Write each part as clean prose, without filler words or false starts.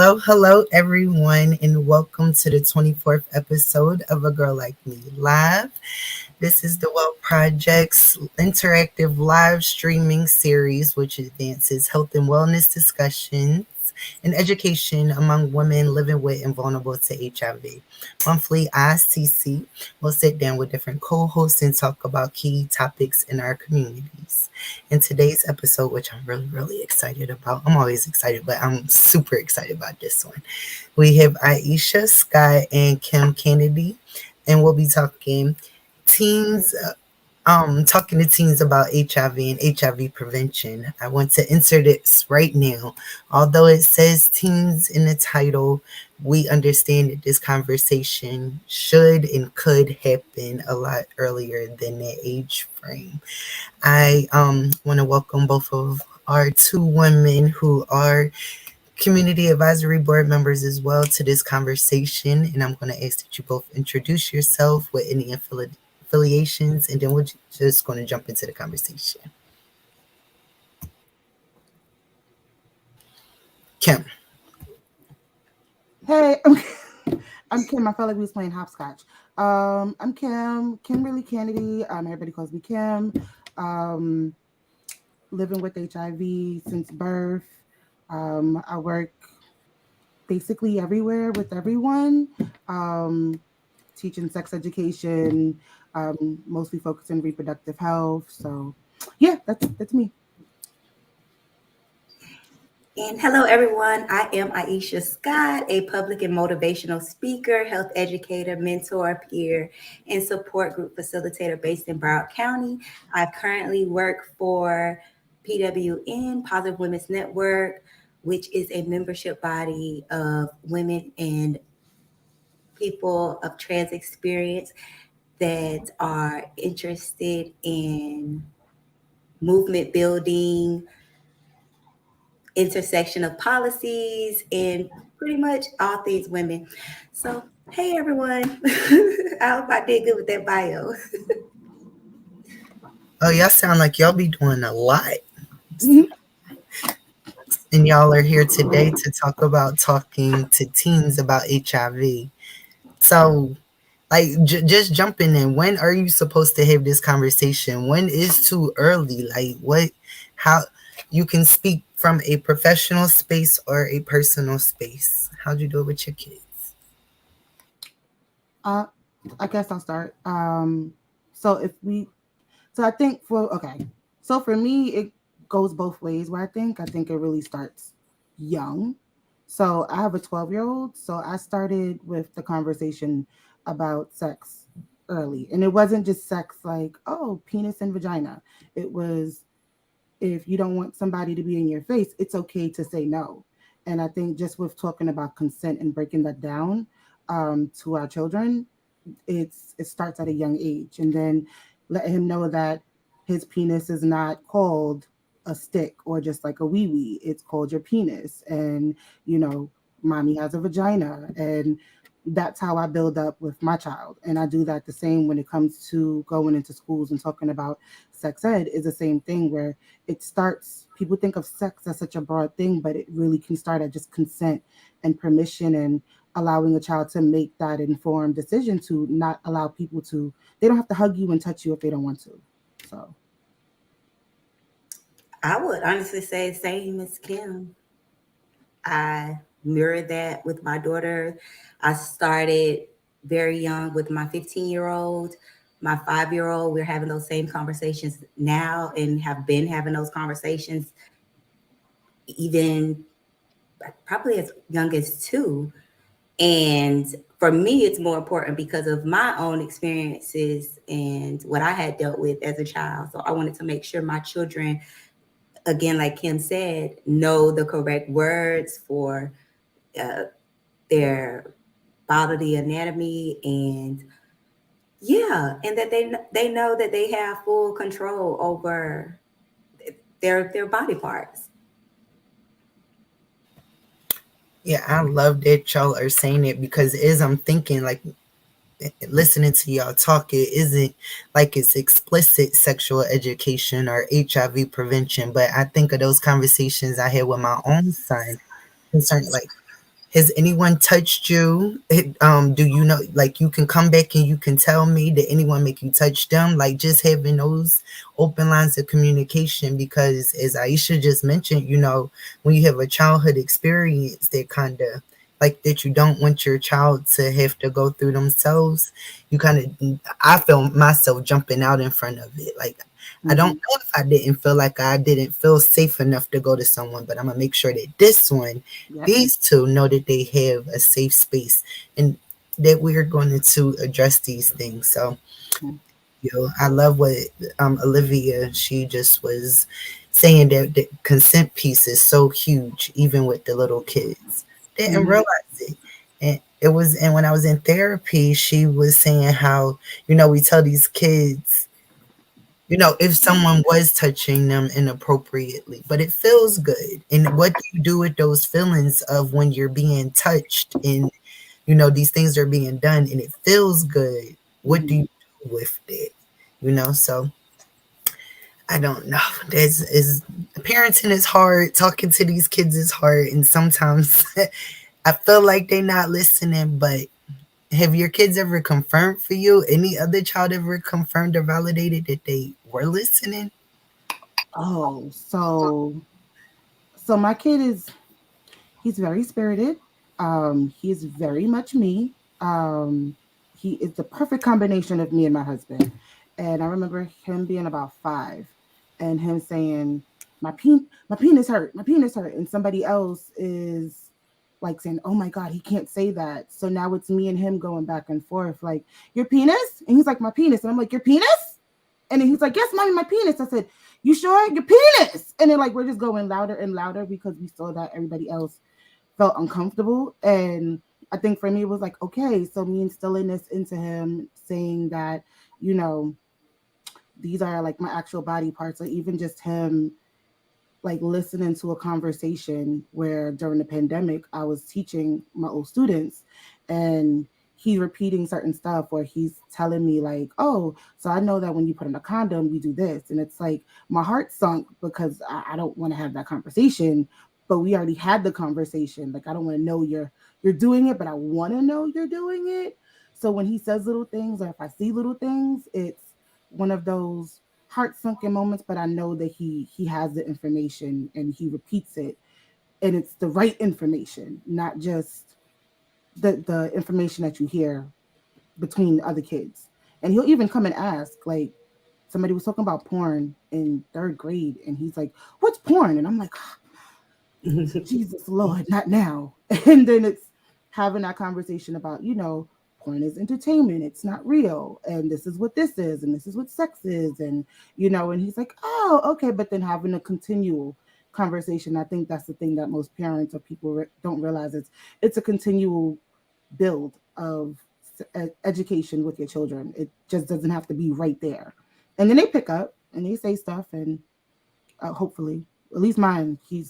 Hello, everyone, and welcome to the 24th episode of A Girl Like Me Live. This is the Well Project's interactive live streaming series, which advances health and wellness discussions and education among women living with and vulnerable to HIV. Monthly, I, CC, will sit down with different co hosts and talk about key topics in our communities. In today's episode, which I'm really excited about, I'm always excited, but I'm super excited about this one. We have Ieshia, Scott, and Kim Canady, and we'll be teens talking to teens about HIV and HIV prevention. I want to insert it right now. Although it says teens in the title, we understand that this conversation should and could happen a lot earlier than that age frame. I want to welcome both of our two women who are community advisory board members as well to this conversation. And I'm going to ask that you both introduce yourself with any affiliations, and then we're just going to jump into the conversation. Kim. Hey, I'm Kim. I felt like we was playing hopscotch. I'm Kimberly Canady. Everybody calls me Kim. Living with HIV since birth. I work basically everywhere with everyone. Teaching sex education, mostly focused on reproductive health. So, yeah, that's me. And hello, everyone. I am Ieshia Scott, a public and motivational speaker, health educator, mentor, peer, and support group facilitator based in Broward County. I currently work for PWN, Positive Women's Network, which is a membership body of women and people of trans experience that are interested in movement building, intersection of policies, and pretty much all things women. So, hey everyone. I hope I did good with that bio. Oh, y'all sound like y'all be doing a lot. And y'all are here today to talk about talking to teens about HIV. So, just jumping in, when are you supposed to have this conversation? When is too early? How you can speak from a professional space or a personal space? How'd you do it with your kids? I guess I'll start. So I think so for me, it goes both ways. Where I think it really starts young. So I have a 12-year-old. So I started with the conversation about sex early, and it wasn't just sex like, oh, penis and vagina. It was, if you don't want somebody to be in your face, it's okay to say no. And I think just with talking about consent and breaking that down to our children, it starts at a young age, and then let him know that his penis is not called a stick or just like a wee wee. It's called your penis, and mommy has a vagina, and that's how I build up with my child. And I do that the same when it comes to going into schools and talking about sex ed. Is the same thing where it starts. People think of sex as such a broad thing, but it really can start at just consent and permission and allowing a child to make that informed decision to not allow people to, they don't have to hug you and touch you if they don't want to. So I would honestly say same as Kim. I mirror that with my daughter. I started very young with my 15-year-old, my 5-year-old. We're having those same conversations now and have been having those conversations even probably as young as 2. And for me, it's more important because of my own experiences and what I had dealt with as a child. So I wanted to make sure my children, again, like Kim said, know the correct words for their bodily anatomy, and that they know that they have full control over their body parts. Yeah, I love that y'all are saying it, because as I'm thinking, like, listening to y'all talk, it isn't like it's explicit sexual education or HIV prevention, but I think of those conversations I had with my own son concerning, like, Has anyone touched you? Do you know, like, you can come back and you can tell me, did anyone make you touch them? Like, just having those open lines of communication, because as Ieshia just mentioned, when you have a childhood experience that kind of, like, that you don't want your child to have to go through themselves, you kind of, I feel myself jumping out in front of it. Like, I don't Mm-hmm. know if I didn't feel like I didn't feel safe enough to go to someone, but I'm gonna make sure that Yep. these two know that they have a safe space and that we're going to address these things. So, Mm-hmm. I love what Olivia, she just was saying, that the consent piece is so huge, even with the little kids. Didn't Mm-hmm. realize it. And when I was in therapy, she was saying how, we tell these kids, if someone was touching them inappropriately, but it feels good. And what do you do with those feelings of when you're being touched and, these things are being done and it feels good? What do Mm-hmm. you do with it? So I don't know. There's is Parenting is hard. Talking to these kids is hard. And sometimes I feel like they're not listening, but have your kids ever confirmed for you? Any other child ever confirmed or validated that they were listening? Oh, so my kid is he's very spirited. He is very much me. He is the perfect combination of me and my husband. And I remember him being about 5 and him saying, my penis hurt, my penis hurt. And somebody else is like saying, oh my God, he can't say that. So now it's me and him going back and forth, like, your penis? And he's like, my penis. And I'm like, your penis? And then he's like, yes, mommy, my penis. I said, you sure? Your penis. And then like we're just going louder and louder because we saw that everybody else felt uncomfortable. And I think for me it was like, okay, so me instilling this into him, saying that, you know, these are like my actual body parts, or even just him like listening to a conversation where during the pandemic I was teaching my old students, and he's repeating certain stuff where he's telling me like, oh, so I know that when you put in a condom you do this, and it's like my heart sunk because I don't want to have that conversation, but we already had the conversation. Like, I don't want to know you're doing it, but I want to know you're doing it. So when he says little things, or if I see little things, it's one of those heart sunken moments, but I know that he has the information and he repeats it, and it's the right information, not just the information that you hear between other kids. And he'll even come and ask, like, somebody was talking about porn in 3rd grade, and he's like, "What's porn?" And I'm like, Jesus Lord, not now. And then it's having that conversation about, porn is entertainment. It's not real. And this is what this is. And this is what sex is. And he's like, oh, okay. But then having a continual conversation. I think that's the thing that most parents or people don't realize. It's a continual build of education with your children. It just doesn't have to be right there. And then they pick up and they say stuff, and hopefully, at least mine, he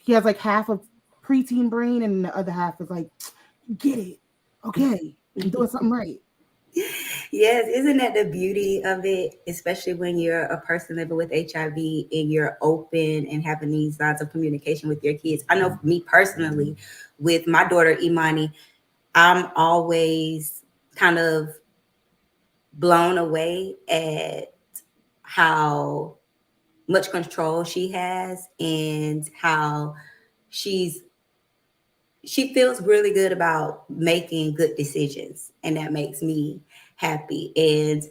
has like half of preteen brain, and the other half is like, get it, okay, I'm doing something right. Yes, isn't that the beauty of it? Especially when you're a person living with HIV and you're open and having these lines of communication with your kids. I know for me personally, with my daughter Imani, I'm always kind of blown away at how much control she has and how she's she feels really good about making good decisions, and that makes me happy. And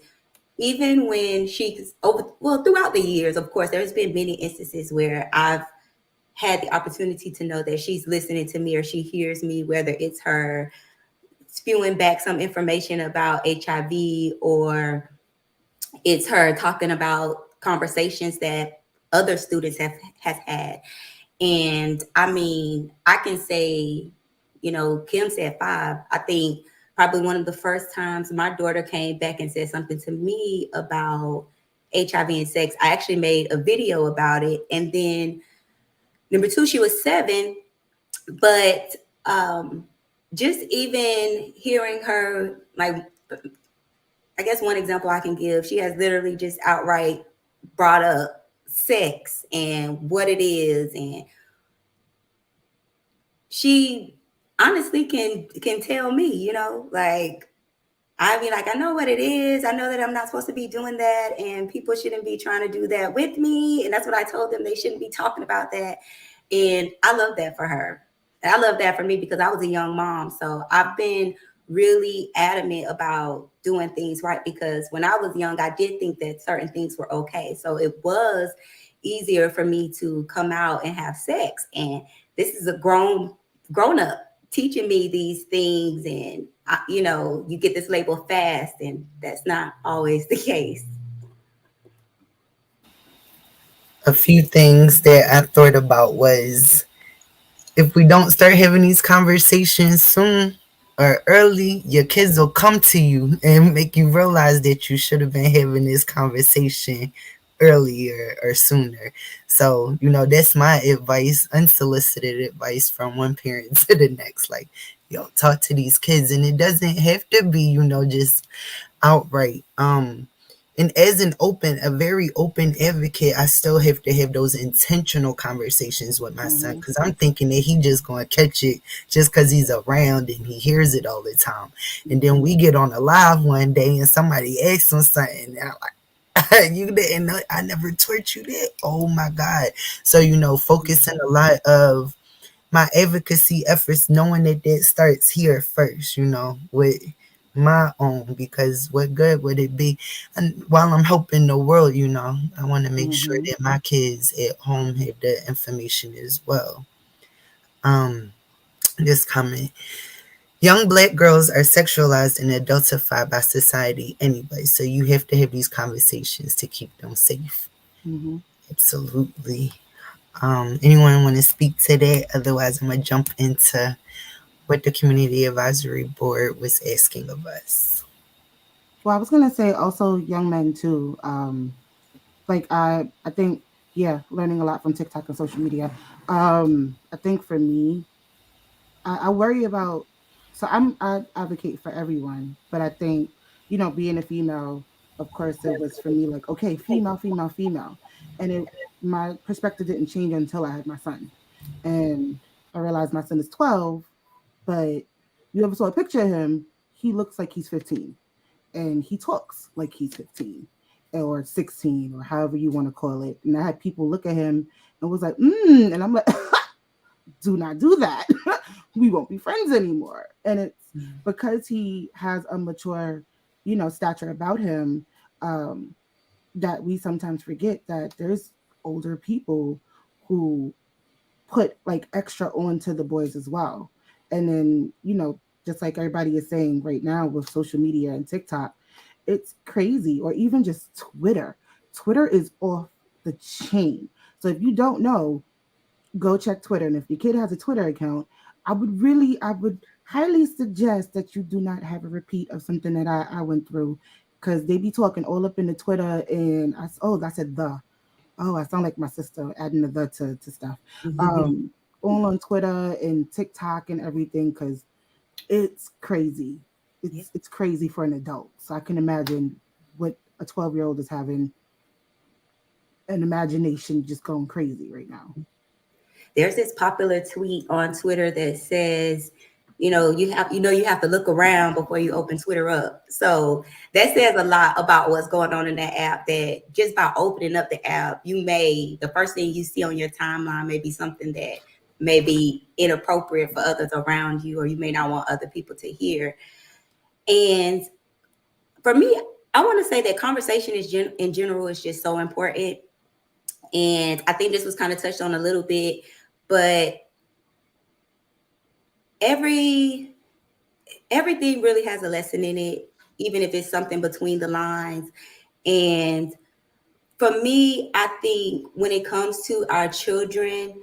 even when she's over, well, throughout the years, of course, there's been many instances where I've had the opportunity to know that she's listening to me or she hears me, whether it's her spewing back some information about HIV, or it's her talking about conversations that other students has had. And I mean, I can say, Kim said 5. I think probably one of the first times my daughter came back and said something to me about HIV and sex, I actually made a video about it. And then number 2, she was 7, but just even hearing her, like, I guess one example I can give, she has literally just outright brought up sex and what it is, and she honestly can tell me, like I be like, I know what it is. I know that I'm not supposed to be doing that, and people shouldn't be trying to do that with me. And that's what I told them. They shouldn't be talking about that. And I love that for her. And I love that for me because I was a young mom. So I've been really adamant about doing things right because when I was young, I did think that certain things were okay. So it was easier for me to come out and have sex. And this is a grown up teaching me these things, and you get this label fast, and that's not always the case. A few things that I thought about was if we don't start having these conversations soon or early, your kids will come to you and make you realize that you should have been having this conversation earlier or sooner. So, that's my advice, unsolicited advice from one parent to the next. Like, talk to these kids. And it doesn't have to be, just outright. And as a very open advocate, I still have to have those intentional conversations with my son Mm-hmm. because I'm thinking that he just going to catch it just because he's around and he hears it all the time. And then we get on a live one day and somebody asks him something, and I'm like, you didn't know I never taught you that. Oh my God. So, focusing a lot of my advocacy efforts, knowing that starts here first, with my own, because what good would it be? And while I'm helping the world, I want to make sure Mm-hmm. that my kids at home have the information as well. Um, this comment. Young black girls are sexualized and adultified by society anyway, so you have to have these conversations to keep them safe. Mm-hmm. Absolutely. Anyone want to speak to that? Otherwise, I'm gonna jump into what the community advisory board was asking of us. Well, I was gonna say also young men too. Like I think yeah, learning a lot from TikTok and social media. I think for me, I worry about. So I advocate for everyone, but I think being a female, of course, it was for me like okay, female, female, female, and my perspective didn't change until I had my son, and I realized my son is 12, but you ever saw a picture of him? He looks like he's 15 and he talks like he's 15 or 16 or however you want to call it. And I had people look at him and was like, and I'm like, do not do that. We won't be friends anymore. And it's because he has a mature, stature about him, um, that we sometimes forget that there's older people who put like extra onto the boys as well. And then, just like everybody is saying right now with social media and TikTok, it's crazy. Or even just Twitter. Twitter is off the chain. So if you don't know, go check Twitter. And if your kid has a Twitter account, I would highly suggest that you do not have a repeat of something that I went through because they be talking all up in the Twitter and I said the. Oh, I sound like my sister adding the to stuff. Um, all on Twitter and TikTok and everything because it's crazy. It's crazy for an adult. So I can imagine what a 12-year-old is having an imagination just going crazy right now. There's this popular tweet on Twitter that says, you have to look around before you open Twitter up. So that says a lot about what's going on in that app. That just by opening up the app, the first thing you see on your timeline may be something that may be inappropriate for others around you, or you may not want other people to hear. And for me, I want to say that conversation in general is just so important. And I think this was kind of touched on a little bit, but every everything really has a lesson in it, even if it's something between the lines. And for me, I think when it comes to our children,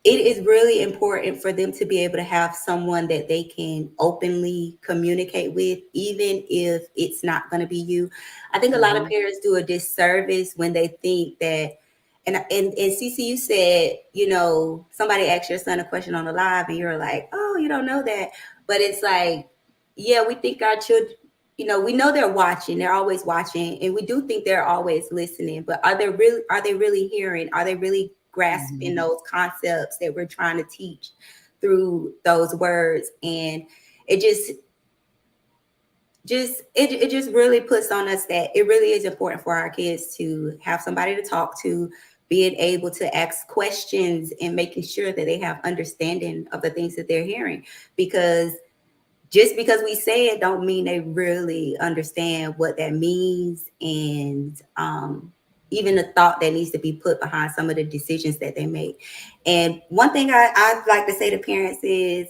it is really important for them to be able to have someone that they can openly communicate with, even if it's not going to be you. I think a lot of Mm-hmm. parents do a disservice when they think that, and CC, you said, somebody asked your son a question on the live, and you're like, oh, you don't know that, but it's like, yeah, we think our children. We know they're watching. They're always watching, and we do think they're always listening. But are they really? Are they really hearing? Are they really Mm-hmm. grasping those concepts that we're trying to teach? through those words. And it it just really puts on us that it really is important for our kids to have somebody to talk to, being able to ask questions and making sure that they have understanding of the things that they're hearing. Because just because we say it don't mean they really understand what that means, and even the thought that needs to be put behind some of the decisions that they make. And one thing I like to say to parents is,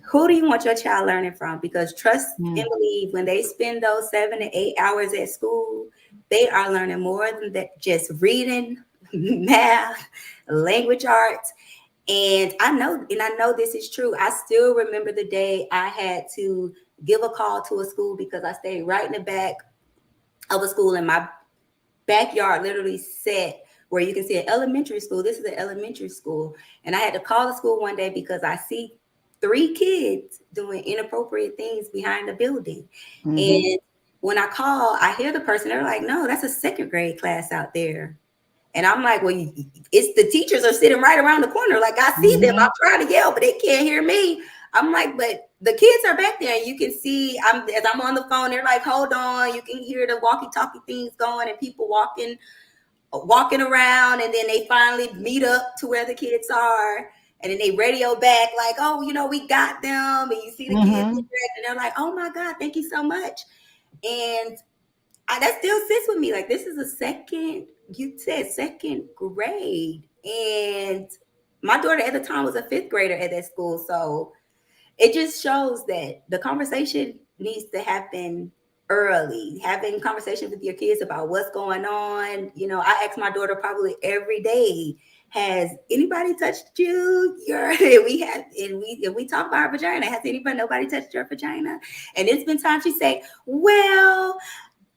who do you want your child learning from? Because trust and Mm. believe, when they spend those 7 to 8 hours at school, they are learning more than that, just reading, math, language arts. And I know this is true. I still remember the day I had to give a call to a school because I stayed right in the back of a school, and my backyard literally set where you can see an elementary school. This is an elementary school. And I had to call the school one day because I see 3 kids doing inappropriate things behind the building. Mm-hmm. And when I call, I hear the person, they're like, no, that's a second grade class out there. And I'm like, well, it's the teachers are sitting right around the corner. Like, I see them. Mm-hmm. I'm trying to yell, but they can't hear me. I'm like, but the kids are back there, and you can see. As I'm on the phone, they're like, hold on. You can hear the walkie-talkie things going, and people walking around, and then they finally meet up to where the kids are, and then they radio back like, oh, we got them, and you see the kids Mm-hmm. interact, and they're like, oh my God, thank you so much. And that still sits with me. Like, this is a second, you said second grade. And my daughter at the time was a fifth grader at that school. So it just shows that the conversation needs to happen early. Having conversations with your kids about what's going on. I ask my daughter probably every day, has anybody touched you? We talk about our vagina. Has nobody touched your vagina? And it's been times she say, well,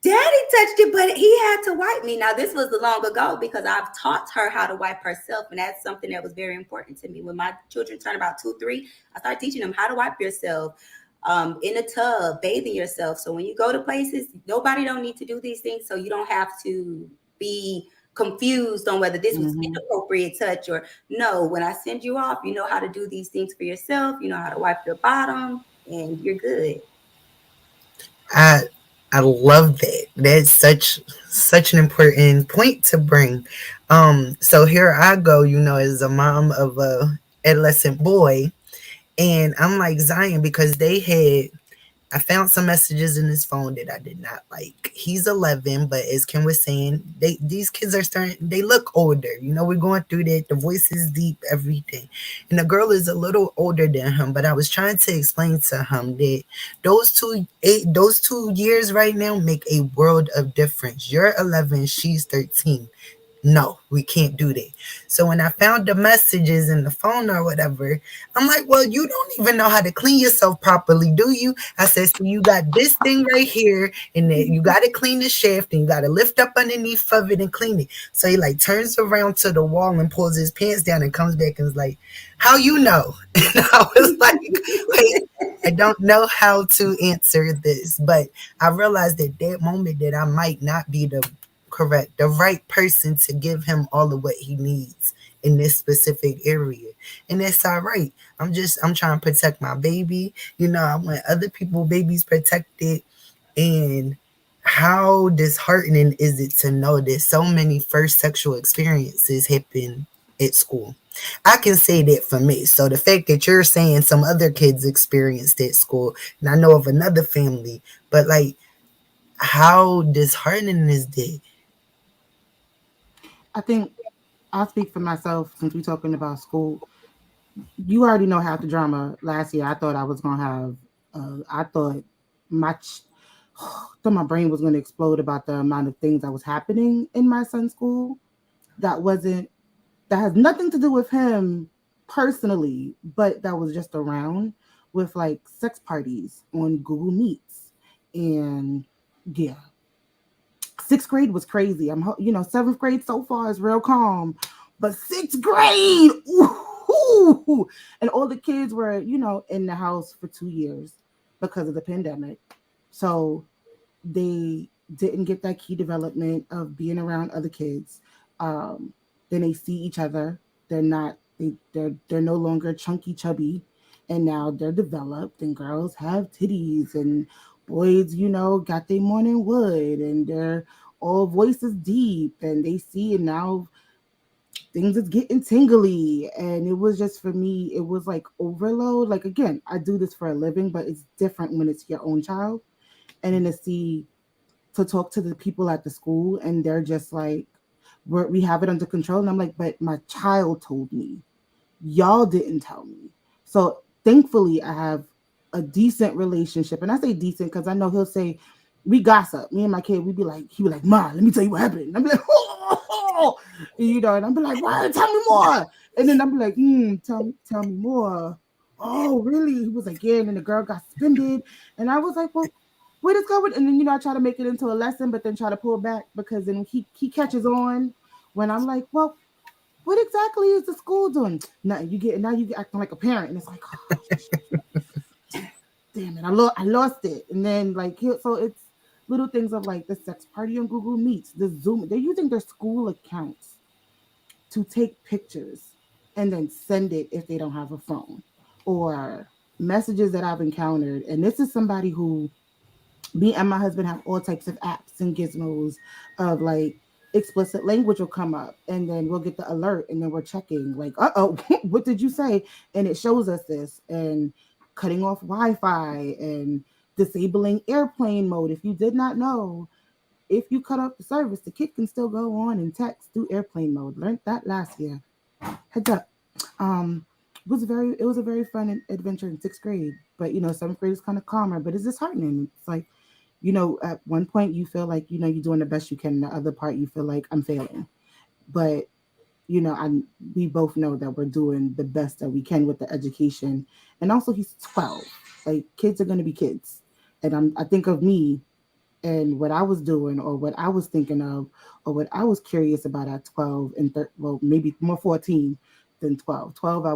Daddy touched it, but he had to wipe me. Now, this was long ago because I've taught her how to wipe herself. And that's something that was very important to me. When my children turned about 2, 3, I started teaching them how to wipe yourself in a tub, bathing yourself. So when you go to places, nobody don't need to do these things. So you don't have to be confused on whether this was Mm-hmm. inappropriate touch or no. When I send you off, you know how to do these things for yourself. You know how to wipe your bottom, and you're good. I I love that. That's such an important point to bring. So here I go, as a mom of a adolescent boy, and I'm like Zion because I found some messages in his phone that I did not like. He's 11, but as Kim was saying, these kids are starting. They look older. We're going through that. The voice is deep, everything, and the girl is a little older than him. But I was trying to explain to him that those 2 years right now make a world of difference. You're 11, she's 13. No, we can't do that. So when I found the messages in the phone or whatever, I'm like, well, you don't even know how to clean yourself properly, do you? I said, so you got this thing right here, and then you got to clean the shaft, and you got to lift up underneath of it and clean it. So he like turns around to the wall and pulls his pants down and comes back and is like, how you know? And I was like, wait, I don't know how to answer this, but I realized at that moment that I might not be the right person to give him all of what he needs in this specific area. And that's all right. I'm trying to protect my baby. I want other people's babies protected. And how disheartening is it to know that so many first sexual experiences happen at school? I can say that for me. So the fact that you're saying some other kids experienced at school, and I know of another family, but like, how disheartening is that? I think I'll speak for myself since we're talking about school. You already know half the drama. Last year, I thought I was gonna have. I thought my thought my brain was gonna explode about the amount of things that was happening in my son's school. That wasn't. That has nothing to do with him personally, but that was just around with like sex parties on Google Meets, and yeah, sixth grade was crazy. Seventh grade so far is real calm, but sixth grade, ooh, and all the kids were, in the house for 2 years because of the pandemic. So they didn't get that key development of being around other kids. Um, then they see each other. They're no longer chunky chubby, and now they're developed, and girls have titties, and boys, got their morning wood, and their all voices deep, and they see, and now things is getting tingly. And it was just, for me, it was like overload. Like, again, I do this for a living, but it's different when it's your own child. And then to talk to the people at the school, and they're just like, we have it under control. And I'm like, but my child told me, y'all didn't tell me. So thankfully I have a decent relationship. And I say decent because I know he'll say, we gossip. Me and my kid, he be like, Ma, let me tell you what happened. And I'm like, oh, and I'm like, why? Tell me more. And then I'm like, tell me more. Oh, really? He was like, yeah. And then the girl got suspended. And I was like, well, where this going? And then, I try to make it into a lesson, but then try to pull back, because then he catches on when I'm like, well, what exactly is the school doing? Nothing. You get acting like a parent, and it's like, damn it, I lost it. And then so it's little things of like the sex party on Google Meets, the Zoom. They're using their school accounts to take pictures and then send it if they don't have a phone, or messages that I've encountered. And this is somebody who, me and my husband have all types of apps and gizmos of like explicit language will come up, and then we'll get the alert, and then we're checking like, what did you say? And it shows us this, and cutting off Wi-Fi and disabling airplane mode. If you did not know, if you cut off the service, the kid can still go on and text through airplane mode. Learned that last year. Heads up. um it was a very fun adventure in sixth grade, but seventh grade is kind of calmer, but it's disheartening. It's like, at one point you feel like, you're doing the best you can. The other part, you feel like I'm failing. But, we both know that we're doing the best that we can with the education. And also, he's 12. Like, kids are going to be kids. And I think of me and what I was doing, or what I was thinking of, or what I was curious about at 12 and well, maybe more 14 than 12. 12, I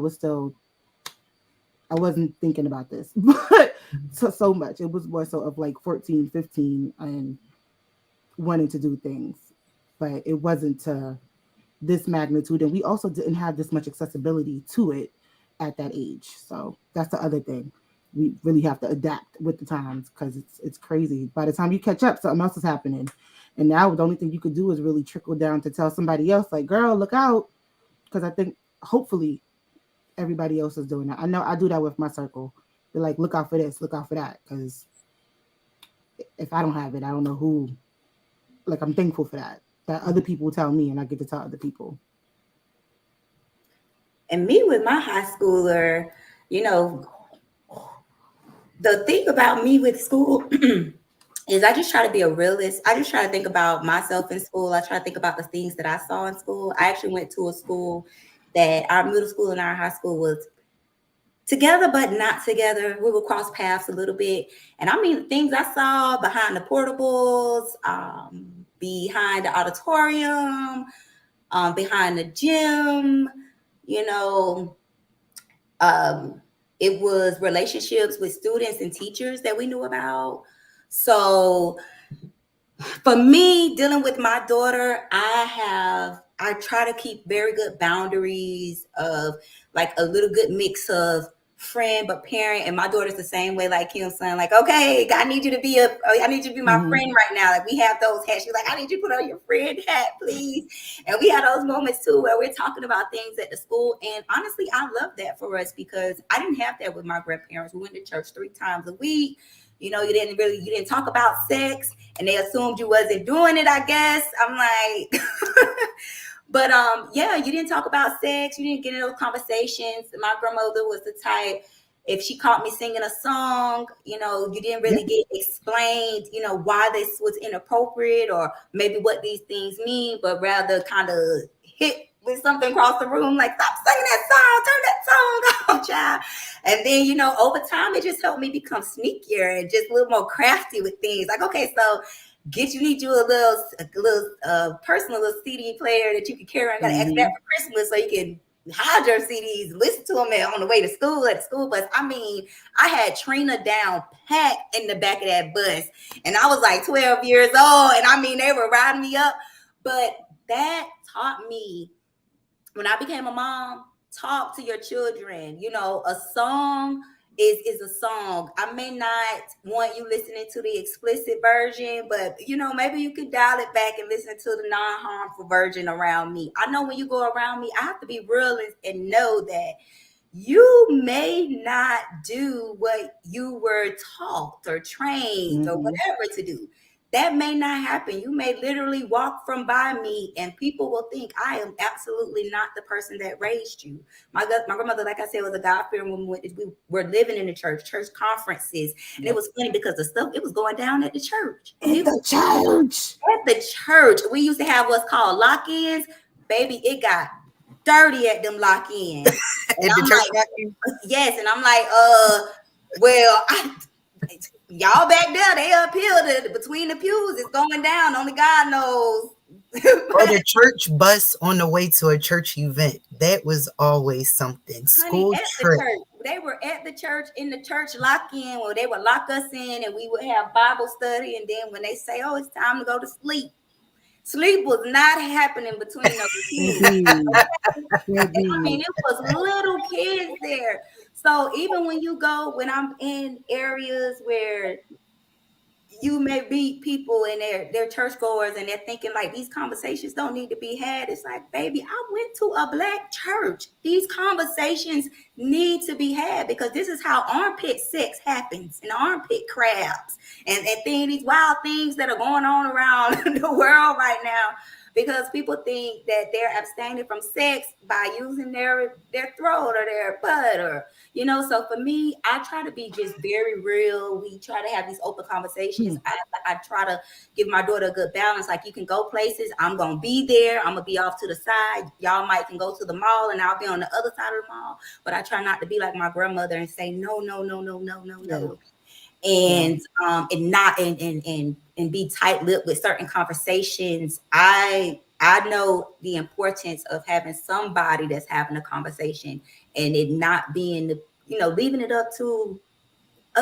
wasn't thinking about this, but so much. It was more so of like 14, 15, and wanting to do things, but it wasn't to this magnitude. And we also didn't have this much accessibility to it at that age. So that's the other thing. We really have to adapt with the times, because it's crazy. By the time you catch up, something else is happening. And now the only thing you could do is really trickle down to tell somebody else, like, girl, look out. Because I think hopefully everybody else is doing that. I know I do that with my circle. They're like, look out for this, look out for that. Because if I don't have it, I don't know who. Like, I'm thankful for that. That other people tell me, and I get to tell other people. And me with my high schooler, you know, the thing about me with school is I just try to be a realist. I just try to think about myself in school. I try to think about the things that I saw in school. I actually went to a school that our middle school and our high school was together but not together. We would cross paths a little bit. And I mean, things I saw behind the portables, behind the auditorium, behind the gym, you know, um, it was relationships with students and teachers that we knew about. So for me, dealing with my daughter, I try to keep very good boundaries of like a little good mix of friend but parent. And my daughter's the same way, like Kim's son, like, okay, I need you to be I need you to be my friend right now. Like, we have those hats. She's like, I need you to put on your friend hat, please. And we had those moments too where we're talking about things at the school. And honestly, I love that for us, because I didn't have that with my grandparents. We went to church 3 times a week. You didn't talk about sex, and they assumed you wasn't doing it, I guess. I'm like, but yeah, you didn't talk about sex. You didn't get in those conversations. My grandmother was the type, if she caught me singing a song, you didn't really get explained, why this was inappropriate or maybe what these things mean, but rather kind of hit with something across the room, like, stop singing that song, turn that song off, child. And then, over time, it just helped me become sneakier and just a little more crafty with things. Like, okay, so you need you a little personal little CD player that you can carry around. Got to ask that for Christmas so you can hide your CDs, listen to them on the way to school, at the school bus. I mean, I had Trina down packed in the back of that bus, and I was like 12 years old, and I mean, they were riding me up. But that taught me, when I became a mom, talk to your children. You know, a song is a song. I may not want you listening to the explicit version, but you know, maybe you could dial it back and listen to the non-harmful version around me. I know when you go around me, I have to be real and know that you may not do what you were taught or trained or Mm-hmm. whatever to do. That may not happen. You may literally walk from by me and people will think I am absolutely not the person that raised you. My grandmother, like I said, was a God-fearing woman. We were living in the church conferences. And it Yep. was funny because the stuff, it was going down at the church. In the church. At the church, we used to have what's called lock-ins. Baby, it got dirty at them lock-ins. And At the I'm church like, party? yes, and I'm like, well, y'all back there, they uphill between the pews. It's going down. Only God knows. Or But the church bus on the way to a church event. That was always something. honey, School at the trip. church, they were at the church in the church lock-in where they would lock us in, and we would have Bible study. And then when they say, "Oh, it's time to go to sleep," sleep was not happening between those pews. Baby. I Baby. mean, it was little kids there. So even when I'm in areas where you may meet people and they're churchgoers and they're thinking like these conversations don't need to be had. It's like, baby, I went to a black church. These conversations need to be had because this is how armpit sex happens and armpit crabs and these wild things that are going on around the world right now because people think that they're abstaining from sex by using their throat or their butt or so for me, I try to be just very real. We try to have these open conversations. Hmm. I try to give my daughter a good balance. Like you can go places. I'm gonna be there. I'm gonna be off to the side. Y'all might can go to the mall and I'll be on the other side of the mall. But I try not to be like my grandmother and say no, no, no, no, no, no, Yeah. no. Yeah. And not and be tight-lipped with certain conversations. I know the importance of having somebody that's having a conversation and it not being leaving it up to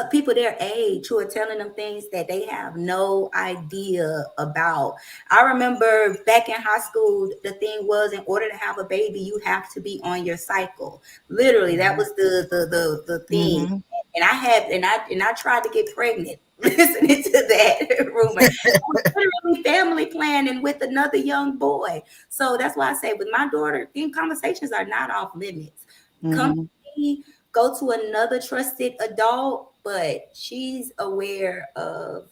people their age who are telling them things that they have no idea about. I remember back in high school, the thing was in order to have a baby, you have to be on your cycle. Literally, that was the thing. Mm-hmm. And I had and I tried to get pregnant listening to that rumor. I was literally family planning with another young boy. So that's why I say with my daughter, these conversations are not off limits. Come Mm-hmm. to me, go to another trusted adult, but she's aware of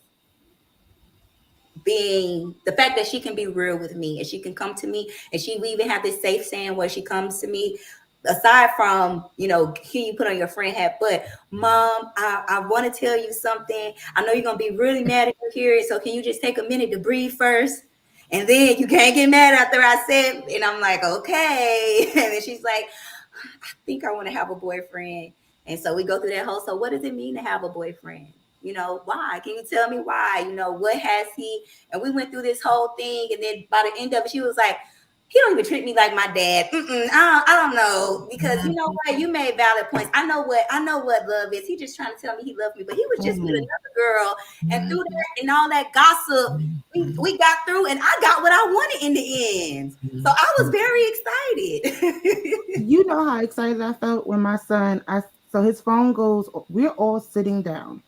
being the fact that she can be real with me and she can come to me and we even have this safe saying where she comes to me aside from here you put on your friend hat, but mom, I want to tell you something. I know you're gonna be really mad if you hear it, so can you just take a minute to breathe first and then you can't get mad after I said. And I'm like, okay. And then she's like, I think I want to have a boyfriend. And so we go through that whole, so what does it mean to have a boyfriend? Why? Can you tell me why? What has he? And we went through this whole thing. And then by the end of it, she was like, he don't even treat me like my dad. I don't know. Because you know what? You made valid points. I know what love is. He just trying to tell me he loved me. But he was just with Mm-hmm. another girl. And through that and all that gossip, we got through and I got what I wanted in the end. So I was very excited. You know how excited I felt when my son, so his phone goes, we're all sitting down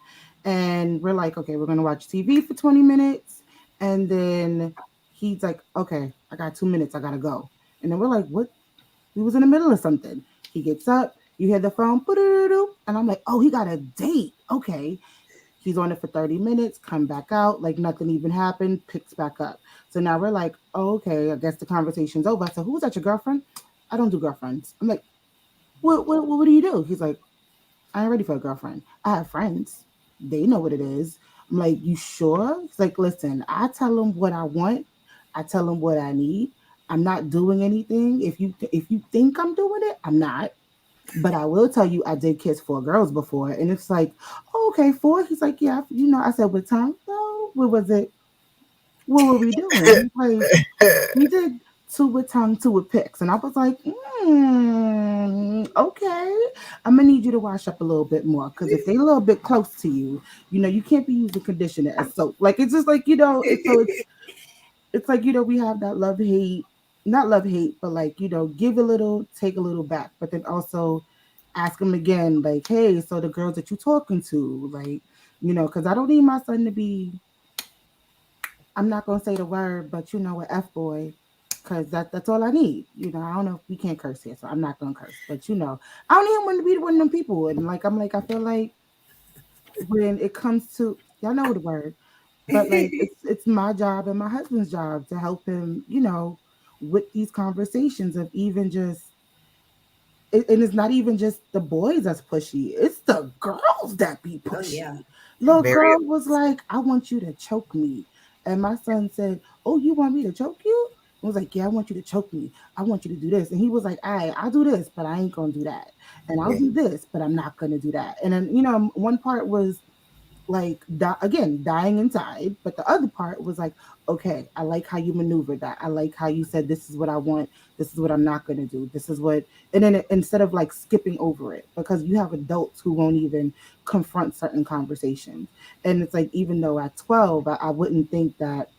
and we're like, okay, we're going to watch TV for 20 minutes. And then he's like, okay, I got 2 minutes. I got to go. And then we're like, what? We was in the middle of something. He gets up, you hear the phone, and I'm like, oh, he got a date. Okay. He's on it for 30 minutes, come back out, like nothing even happened, picks back up. So now we're like, oh, okay, I guess the conversation's over. I said, who was that, your girlfriend? I don't do girlfriends. I'm like, what do you do? He's like, I ain't ready for a girlfriend. I have friends. They know what it is. I'm like, you sure? He's like, listen, I tell them what I want. I tell them what I need. I'm not doing anything. If you think I'm doing it, I'm not. But I will tell you, I did kiss 4 girls before, and it's like, oh, okay, 4. He's like, yeah, I said with tongue. No, what was it? What were we doing? He's like, we did 2 with tongue, 2 with picks. And I was like, okay. I'm gonna need you to wash up a little bit more. Cause if they a little bit close to you, you can't be using conditioner as soap. Like it's just like, it's like, we have that love hate not love hate, but like, give a little, take a little back, but then also ask them again, like, hey, so the girls that you talking to, like, because I don't need my son to be, I'm not gonna say the word, but an F boy, because that's all I need. I don't know if we can't curse here, so I'm not gonna curse, but I don't need him to be one of them people. And like, I'm like, I feel like when it comes to, y'all know the word, but like, it's my job and my husband's job to help him, with these conversations of even just, and it's not even just the boys that's pushy, it's the girls that be Oh yeah. pushy. Little Very. girl was like, I want you to choke me. And my son said, oh, you want me to choke you? I was like, yeah, I want you to choke me. I want you to do this. And he was like, all right, I'll do this, but I ain't gonna do that. And I'll Yeah. do this, but I'm not gonna do that. And then, one part was like, again, dying inside, but the other part was like, okay, I like how you maneuvered that. I like how you said, this is what I want, this is what I'm not going to do, this is what. And then instead of like skipping over it, because you have adults who won't even confront certain conversations. And it's like, even though at 12 I wouldn't think that,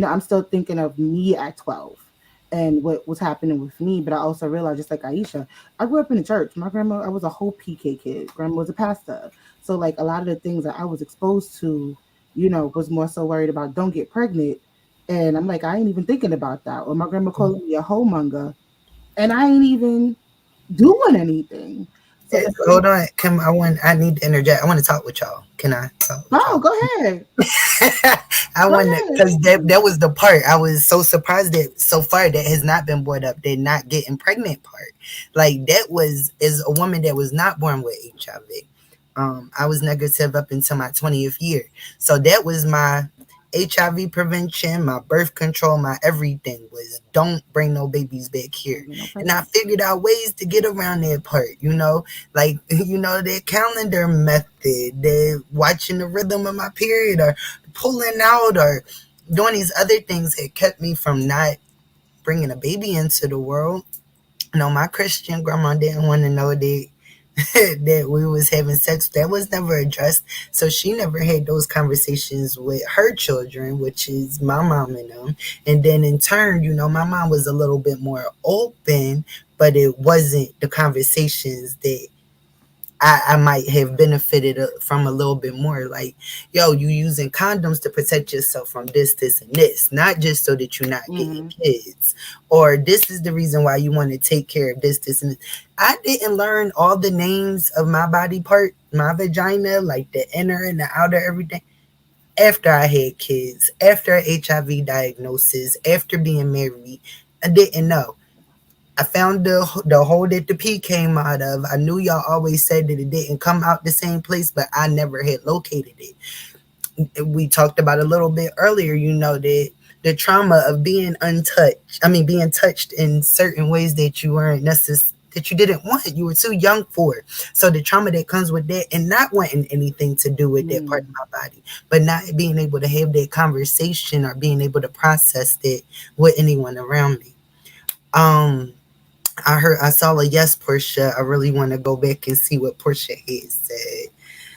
I'm still thinking of me at 12 and what was happening with me. But I also realized, just like Ieshia, I grew up in the church. My grandma, I was a whole PK kid. Grandma was a pastor. So, like, a lot of the things that I was exposed to, was more so worried about don't get pregnant. And I'm like, I ain't even thinking about that. Or my grandma calling me a homemonger, and I ain't even doing anything. So, then for me, Hold on, Kim. I need to interject. I want to talk with y'all. Can I talk with oh, y'all? go ahead. I Go want to, ahead. because that was the part I was so surprised that so far that has not been brought up. That not getting pregnant part, like that was is a woman that was not born with HIV. I was negative up until my 20th year, so that was my HIV prevention, my birth control, my everything was don't bring no babies back here. Don't get no And I pregnant. figured out ways to get around that part, like that calendar method, the watching the rhythm of my period, or pulling out, or doing these other things that kept me from not bringing a baby into the world. My Christian grandma didn't want to know that that we was having sex. That was never addressed, so she never had those conversations with her children, which is my mom and them. And then in turn, my mom was a little bit more open, but it wasn't the conversations that I might have benefited from a little bit more. Like, yo, you using condoms to protect yourself from this, and this, not just so that you're not getting Mm-hmm. kids, or this is the reason why you want to take care of this, and this. I didn't learn all the names of my body part, my vagina, like the inner and the outer, everything, after I had kids, after a HIV diagnosis, after being married. I didn't know. I found the hole that the pea came out of. I knew y'all always said that it didn't come out the same place, but I never had located it. We talked about a little bit earlier, that the trauma of being untouched. I mean, being touched in certain ways that you weren't necessarily, that you didn't want. You were too young for it. So the trauma that comes with that, and not wanting anything to do with that part of Mm. my body, but not being able to have that conversation or being able to process that with anyone around me. Um, I saw a yes Portia. I really want to go back and see what Portia had said.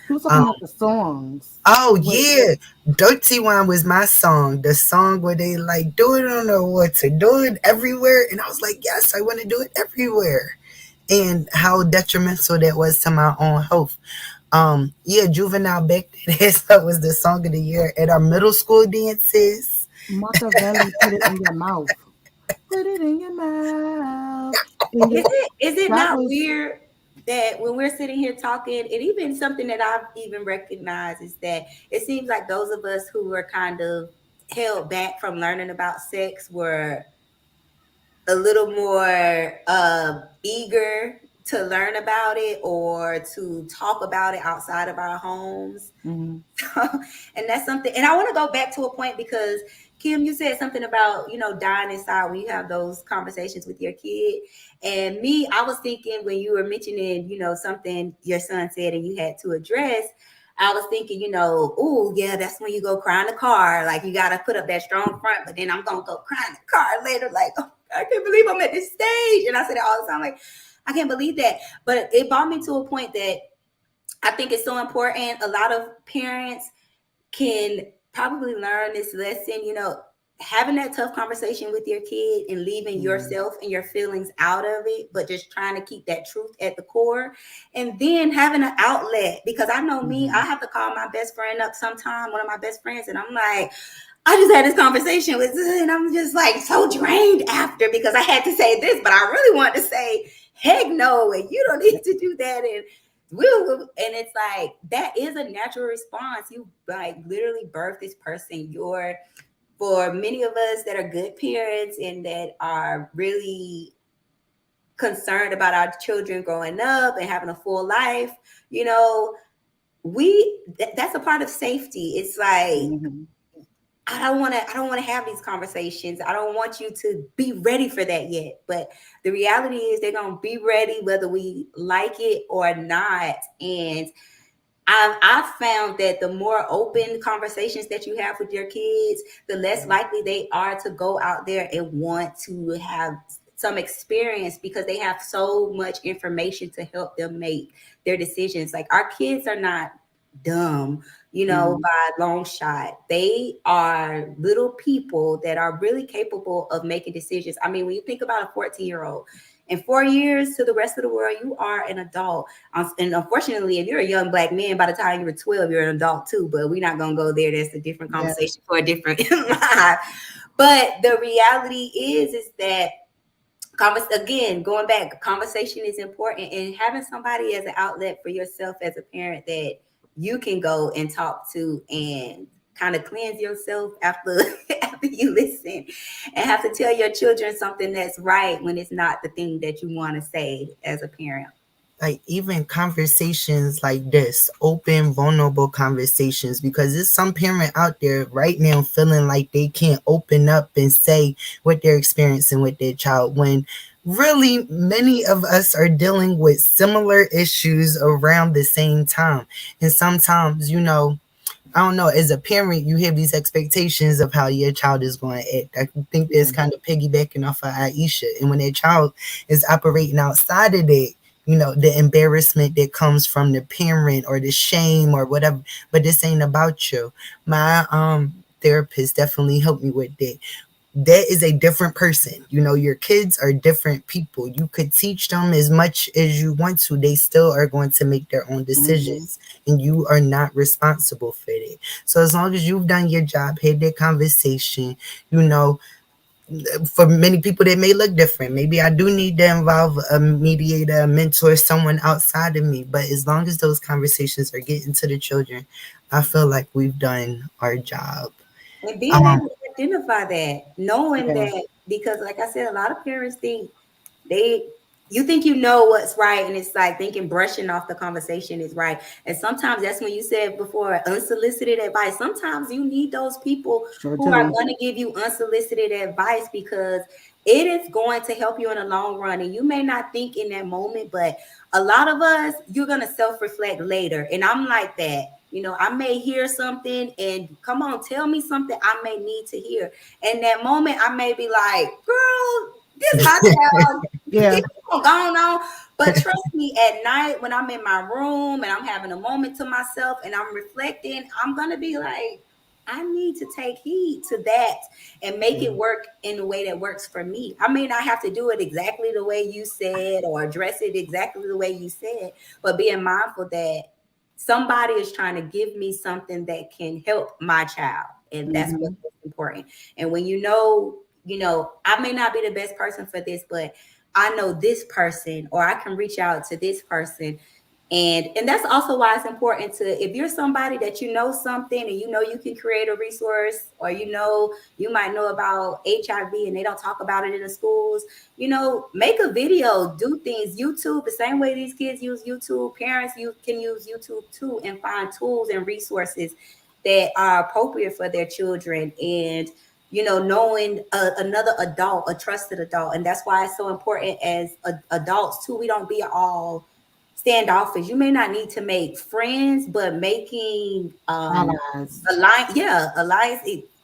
He was talking Um, about the songs. oh What yeah, Dirty Wine was my song. The song where they like do it on the what to do it everywhere, and I was like, yes, I want to do it everywhere. And how detrimental that was to my own health. Yeah, Juvenile back then, that was the song of the year at our middle school dances. Machiavelli put it in your mouth. Put it in your mouth. And Is it that not was weird that when we're sitting here talking, and even something that I've even recognized is that it seems like those of us who were kind of held back from learning about sex were a little more eager to learn about it or to talk about it outside of our homes. mhm. And that's something. And I want to go back to a point because Kim, you said something about dying inside when you have those conversations with your kid. And me, I was thinking when you were mentioning something your son said and you had to address. I was thinking, oh yeah, that's when you go cry in the car. Like you got to put up that strong front, but then I'm gonna go cry in the car later. Like, oh, I can't believe I'm at this stage. And I say that all the time. Like, I can't believe that. But it brought me to a point that I think it's so important. A lot of parents can probably learn this lesson, having that tough conversation with your kid and leaving yourself and your feelings out of it, but just trying to keep that truth at the core. And then having an outlet, because I know me, I have to call my best friend up sometime, one of my best friends, and I'm like, I just had this conversation with this, and I'm just like so drained after because I had to say this, but I really want to say, heck no, and you don't need to do that. And and it's like that is a natural response. You like literally birth this person. You're for many of us that are good parents and that are really concerned about our children growing up and having a full life, you know, that's a part of safety. It's like I don't want to have these conversations. I don't want you to be ready for that yet. But the reality is they're going to be ready whether we like it or not. And I've found that the more open conversations that you have with your kids, the less likely they are to go out there and want to have some experience because they have so much information to help them make their decisions. Like our kids are not dumb, by long shot. They are little people that are really capable of making decisions. I mean, when you think about a 14-year-old, in 4 years to the rest of the world, you are an adult. And unfortunately, if you're a young black man, by the time you're 12, you're an adult too. But we're not going to go there. That's a different conversation for a different life. But the reality is that again, going back, conversation is important, and having somebody as an outlet for yourself as a parent that you can go and talk to and kind of cleanse yourself after after you listen and have to tell your children something that's right when it's not the thing that you want to say as a parent. Like even conversations like this, open, vulnerable conversations, because there's some parent out there right now feeling like they can't open up and say what they're experiencing with their child when really many of us are dealing with similar issues around the same time. And sometimes, I don't know, as a parent, you have these expectations of how your child is going to act. I think that's kind of piggybacking off of Ieshia. And when their child is operating outside of that, the embarrassment that comes from the parent or the shame or whatever, but this ain't about you. My therapist definitely helped me with that. That is a different person. Your kids are different people. You could teach them as much as you want to. They still are going to make their own decisions, and you are not responsible for it. So as long as you've done your job, had that conversation, for many people that may look different. Maybe I do need to involve a mediator, a mentor, someone outside of me. But as long as those conversations are getting to the children, I feel like we've done our job. And being Um, able to identify that, knowing that, because like I said, a lot of parents think they you think you know what's right, and it's like thinking brushing off the conversation is right. And sometimes that's when you said before, unsolicited advice. Sometimes you need those people who are going to give you unsolicited advice because it is going to help you in the long run. And you may not think in that moment, but a lot of us, you're going to self-reflect later. And I'm like that. I may hear something and come on, tell me something I may need to hear. And that moment, I may be like, girl, this my child. Keep going on. But trust me, at night when I'm in my room and I'm having a moment to myself and I'm reflecting, I'm going to be like, I need to take heed to that and make it work in a way that works for me. I may not have to do it exactly the way you said or address it exactly the way you said, but being mindful that somebody is trying to give me something that can help my child. And that's what's important. And when I may not be the best person for this, but I know this person, or I can reach out to this person. And that's also why it's important to, if you're somebody that you know something and you can create a resource, or you might know about HIV and they don't talk about it in the schools, make a video, do things. YouTube, the same way these kids use YouTube, parents you can use YouTube too, and find tools and resources that are appropriate for their children. And knowing another adult, a trusted adult. And that's why it's so important as adults too, we don't be all standoffish. You may not need to make friends, but making alliance,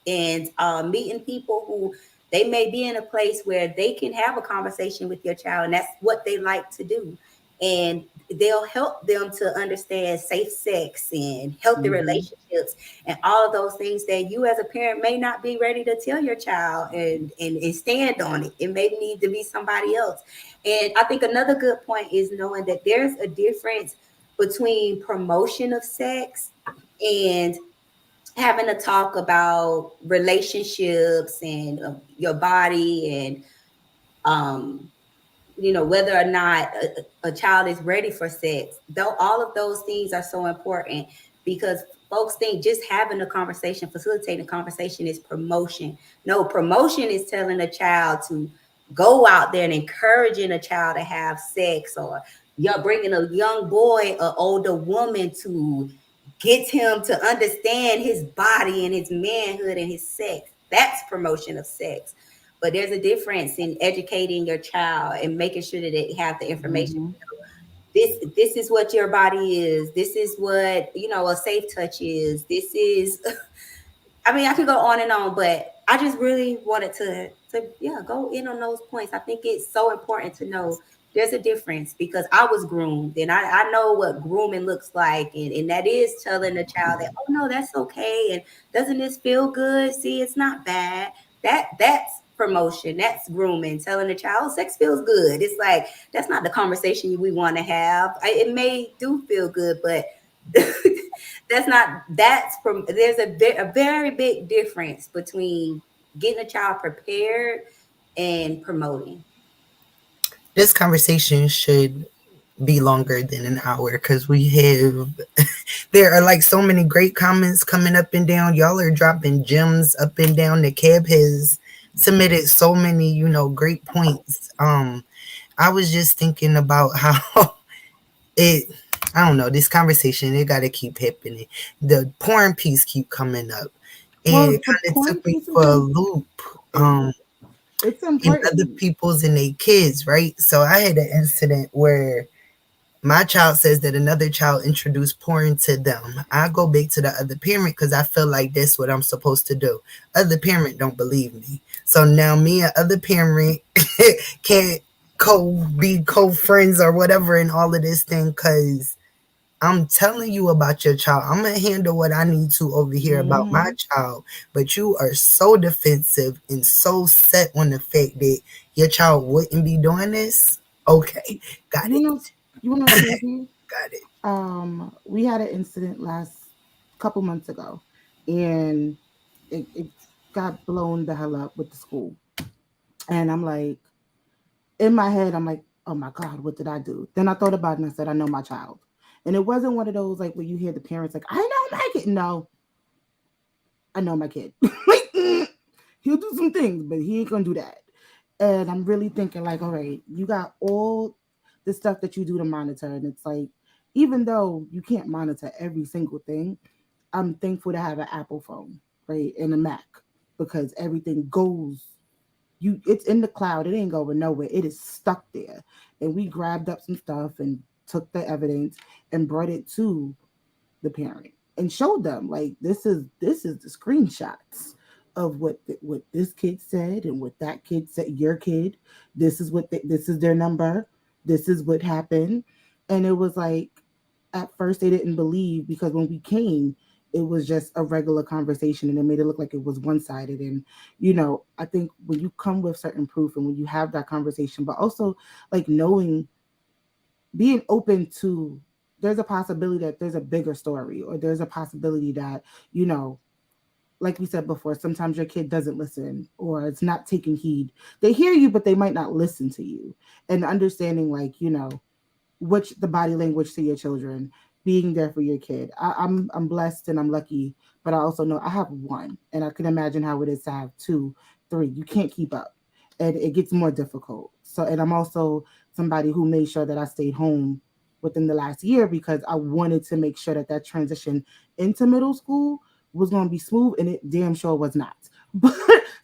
and meeting people who they may be in a place where they can have a conversation with your child, and that's what they like to do. And they'll help them to understand safe sex and healthy Hmm. relationships and all of those things that you as a parent may not be ready to tell your child, and stand on it. It may need to be somebody else. And I think another good point is knowing that there's a difference between promotion of sex and having a talk about relationships and your body and um whether or not a child is ready for sex. Though all of those things are so important, because folks think just having a conversation, facilitating a conversation, is promotion. No, promotion is telling a child to go out there and encouraging a child to have sex, or you're bringing a young boy, an older woman, to get him to understand his body and his manhood and his sex. That's promotion of sex. But there's a difference in educating your child and making sure that they have the information. Hmm. This is what your body is. This is what a safe touch is. This is I mean, I could go on and on, but I just really wanted to yeah, go in on those points. I think it's so important to know there's a difference, because I was groomed and I know what grooming looks like, and that is telling the child that, oh no, that's okay, and doesn't this feel good? See, it's not bad. That's promotion, that's grooming, telling the child, oh, sex feels good. It's like that's not the conversation we want to have. It may do feel good, but that's from there's a very big difference between getting a child prepared and promoting. This conversation should be longer than an hour because we have there are like so many great comments coming up and down. Y'all are dropping gems up and down. The cab has submitted so many, great points. I was just thinking about how it I don't know, this conversation, it gotta keep happening. The porn piece keep coming up. And Well, it the kind of porn took me piece is for a loop. Um it's and other important. people's and they kids, right? So I had an incident where my child says that another child introduced porn to them. I go back to the other parent because I feel like that's what I'm supposed to do. Other parent don't believe me. So now me and other parent can't be co-friends or whatever in all of this thing because I'm telling you about your child. I'm gonna handle what I need to over here about my Hmm. child. But you are so defensive and so set on the fact that your child wouldn't be doing this. Okay, got You it. know, you know what's crazy? Got it. We had an incident last couple months ago, and it got blown the hell up with the school. And I'm like, in my head, I'm like, oh my God, what did I do? Then I thought about it and I said, I know my child. And it wasn't one of those like where you hear the parents like, I know my kid. No, I know my kid. Like, he'll do some things, but he ain't gonna do that. And I'm really thinking like, all right, you got all the stuff that you do to monitor, and it's like, even though you can't monitor every single thing, I'm thankful to have an Apple phone, right, and a Mac, because everything goes. It's in the cloud. It ain't going nowhere. It is stuck there. And we grabbed up some stuff and took the evidence and brought it to the parent and showed them like this is the screenshots of what this kid said and what that kid said. Your kid, this is their number. This is what happened. And it was like, at first they didn't believe, because when we came, it was just a regular conversation and it made it look like it was one-sided. And I think when you come with certain proof and when you have that conversation, but also like knowing, being open to, there's a possibility that there's a bigger story, or there's a possibility that, you know, like we said before, sometimes your kid doesn't listen or it's not taking heed. They hear you, but they might not listen to you. And understanding, like, which the body language to your children, being there for your kid. I'm blessed and I'm lucky, but I also know I have one, and I can imagine how it is to have two, three. You can't keep up, and it gets more difficult. So, and I'm also somebody who made sure that I stayed home within the last year, because I wanted to make sure that that transition into middle school was going to be smooth, and it damn sure was not. But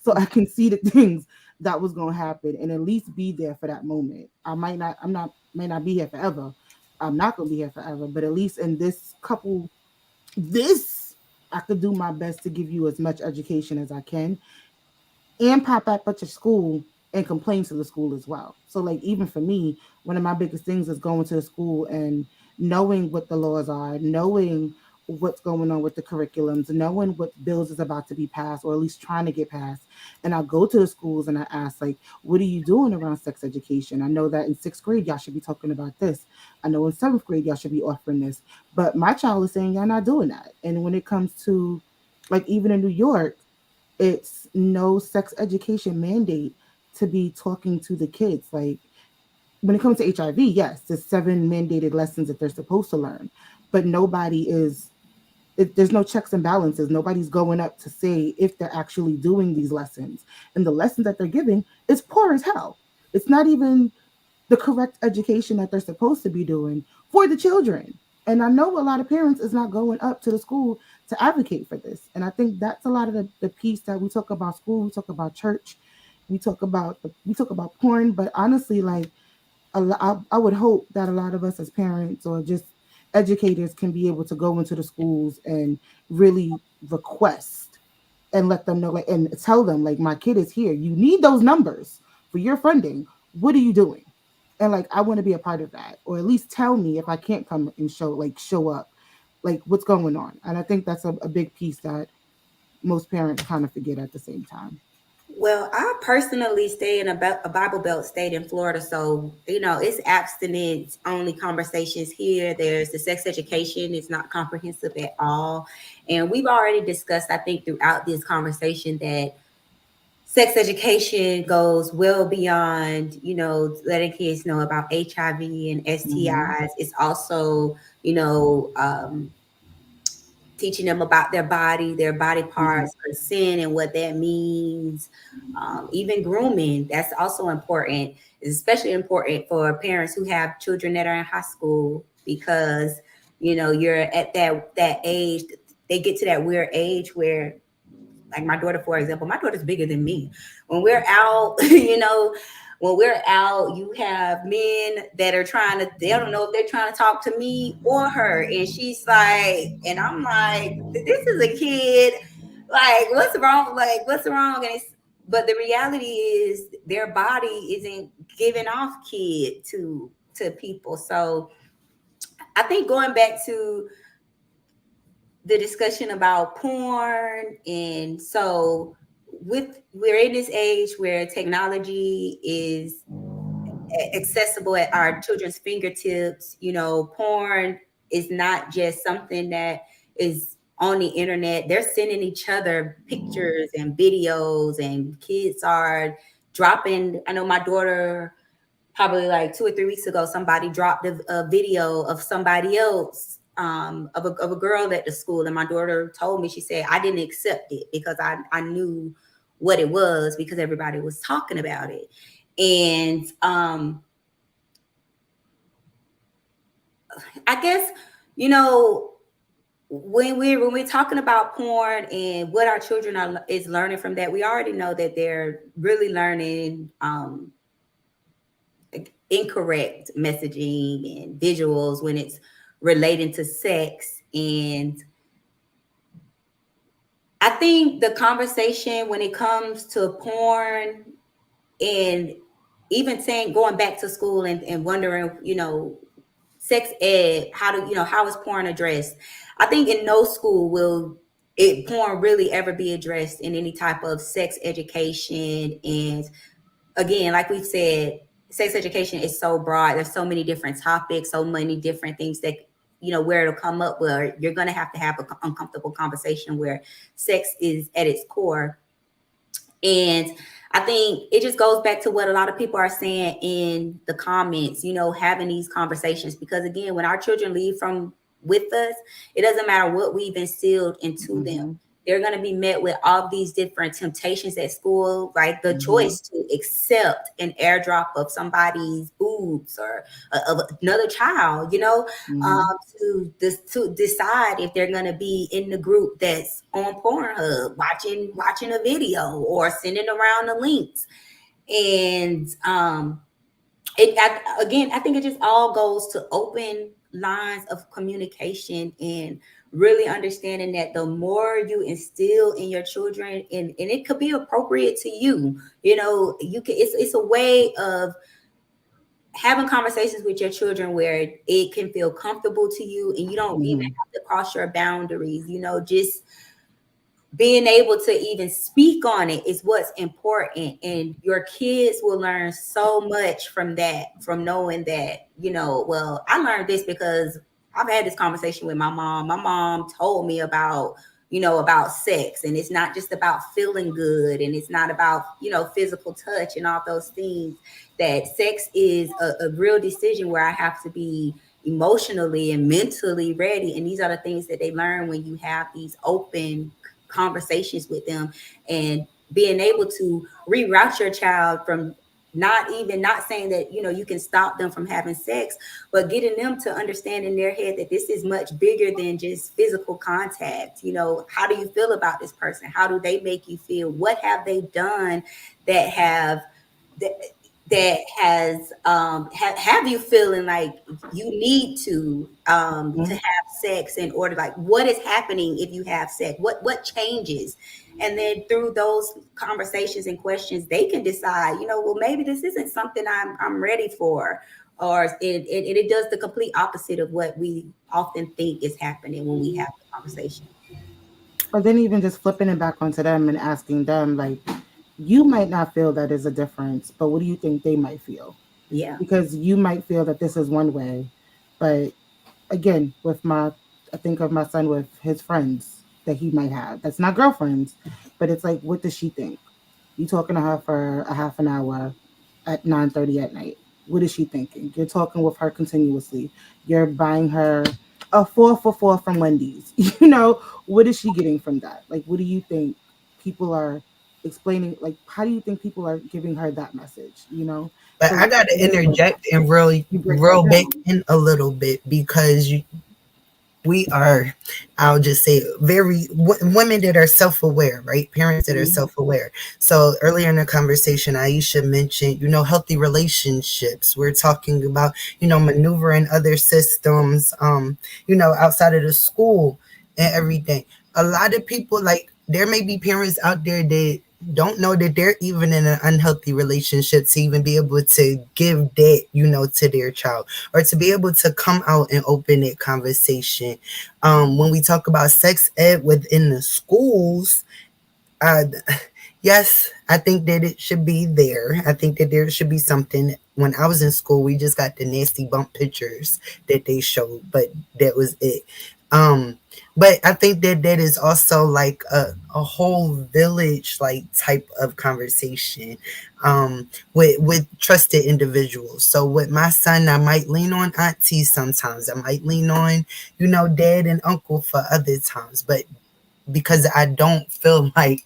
so I can see the things that was going to happen, and at least be there for that moment. May not be here forever. I'm not going to be here forever, but at least in this, I could do my best to give you as much education as I can, and pop back at your school and complain to the school as well. So like, even for me, One of my biggest things is going to the school and knowing what the laws are, knowing what's going on with the curriculums, knowing what bills is about to be passed or at least trying to get passed. And I go to the schools and I ask, like, what are you doing around sex education? I know that in sixth grade, y'all should be talking about this. I know in seventh grade, y'all should be offering this. But my child is saying, y'all not doing that. And when it comes to, like, even in New York, it's no sex education mandate to be talking to the kids. Like, when it comes to HIV, yes, there's 7 mandated lessons that they're supposed to learn, but nobody is. There's no checks and balances. Nobody's going up to say if they're actually doing these lessons, and the lessons that they're giving is poor as hell. It's not even the correct education that they're supposed to be doing for the children. And I know a lot of parents is not going up to the school to advocate for this. And I think that's a lot of the piece that we talk about school, we talk about church, we talk about porn, but honestly, like I would hope that a lot of us as parents or just educators can be able to go into the schools and really request and let them know, like, and tell them, like, my kid is here. You need those numbers for your funding. What are you doing? And like, I want to be a part of that, or at least tell me if I can't come and show up, like what's going on. And I think that's a big piece that most parents kind of forget at the same time. Well, I personally stay in a Bible Belt state in Florida, so it's abstinence only conversations here. There's the sex education; it's not comprehensive at all, and we've already discussed, I think, throughout this conversation that sex education goes well beyond letting kids know about HIV and Mm-hmm. STIs. It's also you know um, teaching them about their body Mm-hmm. parts, consent, and what that means. Even grooming, that's also important. It's especially important for parents who have children that are in high school because you're at that age. They get to that weird age where, like my daughter, for example, my daughter's bigger than me. When we're out, when we're out, you have men that are they don't know if they're trying to talk to me or her. And she's like, and I'm like, this is a kid. Like, what's wrong? Like, what's wrong? But the reality is their body isn't giving off kid to people. So I think going back to the discussion about porn, and so we're in this age where technology is accessible at our children's fingertips. Porn is not just something that is on the internet. They're sending each other pictures and videos, and kids are dropping. I know my daughter, probably like 2 or 3 weeks ago, somebody dropped a video of somebody else, of a girl at the school. And my daughter told me, she said, I didn't accept it because I knew what it was because everybody was talking about it. And I guess, you know, when we're talking about porn and what our children is learning from that, we already know that they're really learning incorrect messaging and visuals when it's relating to sex. And I think the conversation when it comes to porn, and even saying going back to school and wondering, sex ed, how is porn addressed? I think in no school will it porn really ever be addressed in any type of sex education. And again, like we've said, sex education is so broad. There's so many different topics, so many different things that where it'll come up where you're going to have an uncomfortable conversation where sex is at its core. And I think it just goes back to what a lot of people are saying in the comments, having these conversations. Because again, when our children leave from with us, it doesn't matter what we've instilled into them. Mm-hmm. They're going to be met with all these different temptations at school, like the Mm-hmm. choice to accept an airdrop of somebody's boobs or of another child, Mm-hmm. to decide if they're gonna be in the group that's on Pornhub watching a video or sending around the links. And again, I think it just all goes to open lines of communication and really understanding that the more you instill in your children, and it could be appropriate to you, you can, it's a way of having conversations with your children where it can feel comfortable to you and you don't even Hmm. have to cross your boundaries, just being able to even speak on it is what's important, and your kids will learn so much from that, from knowing that, well, I learned this because I've had this conversation with my mom told me about, about sex, and it's not just about feeling good, and it's not about, physical touch and all those things. That sex is a real decision where I have to be emotionally and mentally ready, and these are the things that they learn when you have these open conversations with them, and being able to reroute your child from not saying that, you can stop them from having sex, but getting them to understand in their head that this is much bigger than just physical contact. How do you feel about this person? How do they make you feel? What have they done that that, that has have you feeling like you need to have sex in order, like, what is happening if you have sex, what changes? And then through those conversations and questions, they can decide, well, maybe this isn't something I'm ready for, or it does the complete opposite of what we often think is happening when we have the conversation. Or then even just flipping it back onto them and asking them, like, you might not feel that is a difference, but what do you think they might feel? Yeah. Because you might feel that this is one way, but again, with I think of my son with his friends that he might have. That's not girlfriends, but it's like, what does she think? You talking to her for a half an hour at 9:30 at night. What is she thinking? You're talking with her continuously. You're buying her a 4 for 4 from Wendy's. What is she getting from that? Like, what do you think people are explaining? Like, how do you think people are giving her that message? But So I let's gotta say interject and really you break that real back down. in a little bit because we are, I'll just say, very women that are self-aware, right? Parents that are Mhm. self-aware. So earlier in the conversation, Ieshia mentioned, healthy relationships. We're talking about, maneuvering other systems, outside of the school and everything. A lot of people, like, there may be parents out there that don't know that they're even in an unhealthy relationship to even be able to give that, to their child, or to be able to come out and open that conversation. When we talk about sex ed within the schools, uh, yes, I think that it should be there. I think that there should be something. When I was in school, we just got the nasty bump pictures that they showed, but that was it. Um, but I think that that is also like a whole village like type of conversation, with trusted individuals. So with my son, I might lean on auntie sometimes. I might lean on, dad and uncle for other times. But because I don't feel like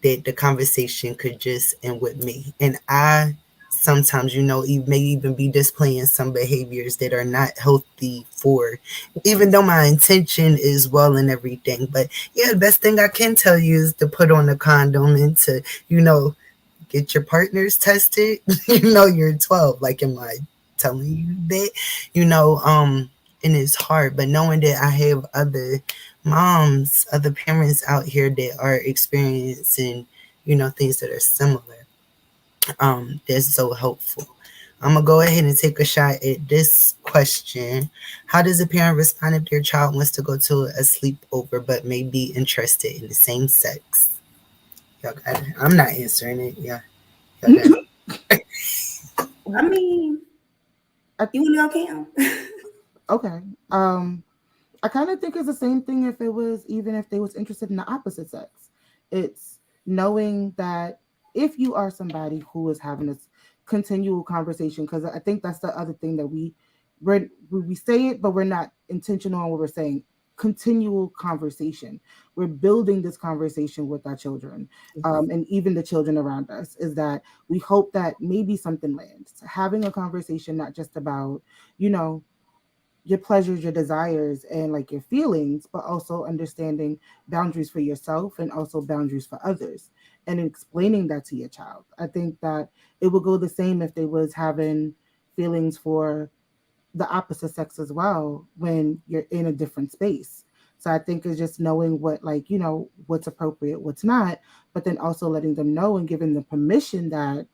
that the conversation could just end with me. And I sometimes, may even be displaying some behaviors that are not healthy for, even though my intention is well and everything. But yeah, the best thing I can tell you is to put on a condom and to, get your partners tested. You're 12. Like, am I telling you that? And it's hard, but knowing that I have other moms, other parents out here that are experiencing, things that are similar, that's so helpful. I'm gonna go ahead and take a shot at this question. How does a parent respond if their child wants to go to a sleepover but may be interested in the same sex? Y'all got it. I'm not answering it. Yeah, y'all got it. I mean, I- you want to go, Cam? okay. I kind of think it's the same thing if it was, even if they was interested in the opposite sex. It's knowing that if you are somebody who is having this continual conversation, because I think that's the other thing that we say it, but we're not intentional on what we're saying. Continual conversation. We're building this conversation with our children, and even the children around us. Is that we hope that maybe something lands. Having a conversation not just about, you know your pleasures, your desires, and like your feelings, but also understanding boundaries for yourself and also boundaries for others, and explaining that to your child. I think that it would go the same if they was having feelings for the opposite sex as well when you're in a different space. So I think it's just knowing what, like, what's appropriate, what's not, but then also letting them know and giving them permission that,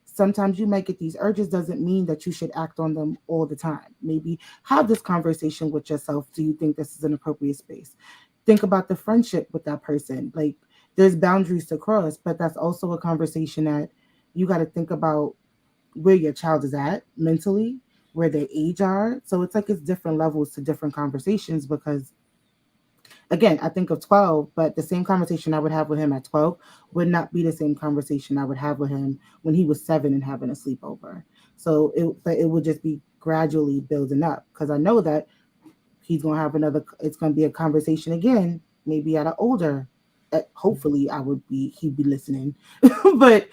sometimes you might get these urges doesn't mean that you should act on them all the time. Maybe have this conversation with yourself. Do you think this is an appropriate space? Think about the friendship with that person. Like, there's boundaries to cross, but that's also a conversation that you got to think about where your child is at mentally, where their age are. So it's like it's different levels to different conversations because again, I think of 12, but the same conversation I would have with him at 12 would not be the same conversation I would have with him when he was 7 and having a sleepover. But it would just be gradually building up because I know that he's going to have it's going to be a conversation again, maybe at an older, hopefully he'd be listening, but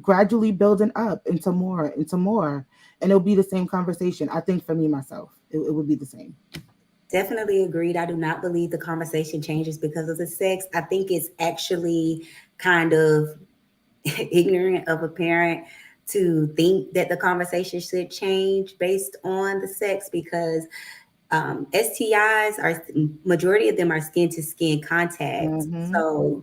gradually building up into more, and it'll be the same conversation. I think for me, myself, it would be the same. Definitely agreed. I do not believe the conversation changes because of the sex. I think it's actually kind of ignorant of a parent to think that the conversation should change based on the sex because STIs are majority of them are skin to skin contact. Mm-hmm. So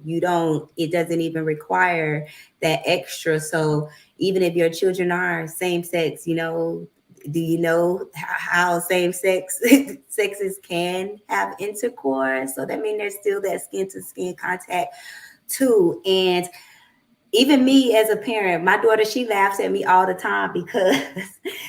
it doesn't even require that extra. So even if your children are same sex, do you know how same sex sexes can have intercourse? So that means there's still that skin to skin contact too. And even me as a parent, my daughter, she laughs at me all the time because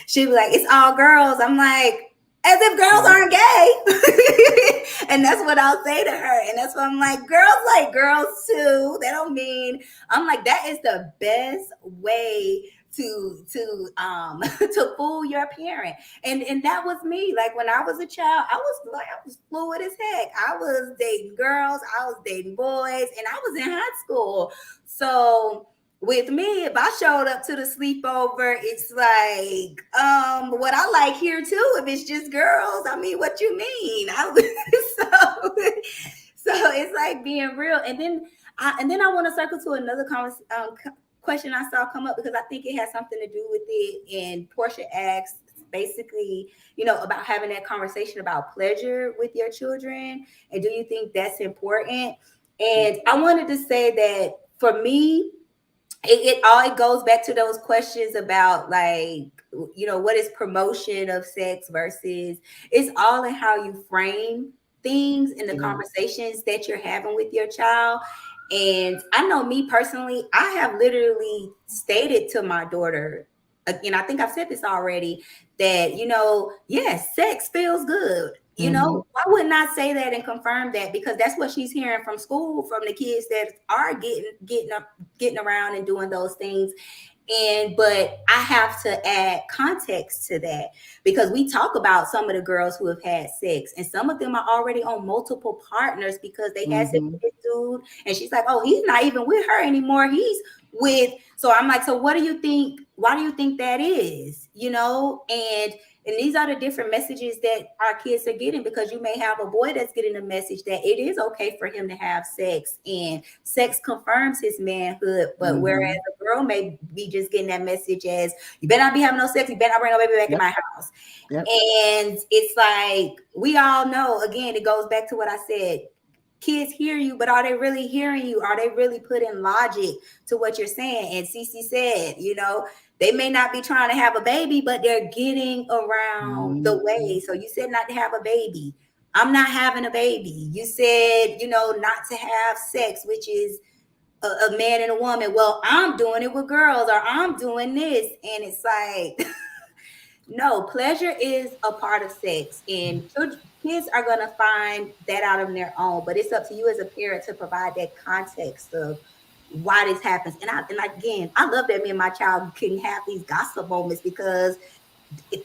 she be like, it's all girls. I'm like, as if girls aren't gay. And that's what I'll say to her. And that's why I'm like, girls like girls too. That don't mean, I'm like, that is the best way to fool your parent. And that was me. Like when I was a child, I was fluid as heck. I was dating girls, I was dating boys, and I was in high school. So with me, if I showed up to the sleepover, it's like, what I like here too. If it's just girls, I mean, what you mean? So it's like being real. And then I want to circle to another question I saw come up because I think it has something to do with it. And Portia asked basically, about having that conversation about pleasure with your children. And do you think that's important? And I wanted to say that for me, it goes back to those questions about like, what is promotion of sex versus it's all in how you frame things in the conversations that you're having with your child. And I know me personally, I have literally stated to my daughter, again, I think I've said this already, that, yes, sex feels good. Why wouldn't I say that and confirm that? Because that's what she's hearing from school, from the kids that are getting around and doing those things. But I have to add context to that because we talk about some of the girls who have had sex, and some of them are already on multiple partners because they had sex with this dude, and she's like, "Oh, he's not even with her anymore. He's with." So I'm like, "So what do you think? Why do you think that is? And these are the different messages that our kids are getting because you may have a boy that's getting a message that it is okay for him to have sex and sex confirms his manhood. But whereas a girl may be just getting that message as you better not be having no sex, you better not bring no baby back in my house. Yep. And it's like, we all know, again, it goes back to what I said. Kids hear you, but are they really hearing you? Are they really putting logic to what you're saying? And Cece said, they may not be trying to have a baby, but they're getting around the way. So you said not to have a baby. I'm not having a baby. You said, not to have sex, which is a man and a woman. Well, I'm doing it with girls, or I'm doing this. And it's like, no, pleasure is a part of sex. And kids are going to find that out on their own. But it's up to you as a parent to provide that context of why this happens. And again, I love that me and my child can have these gossip moments because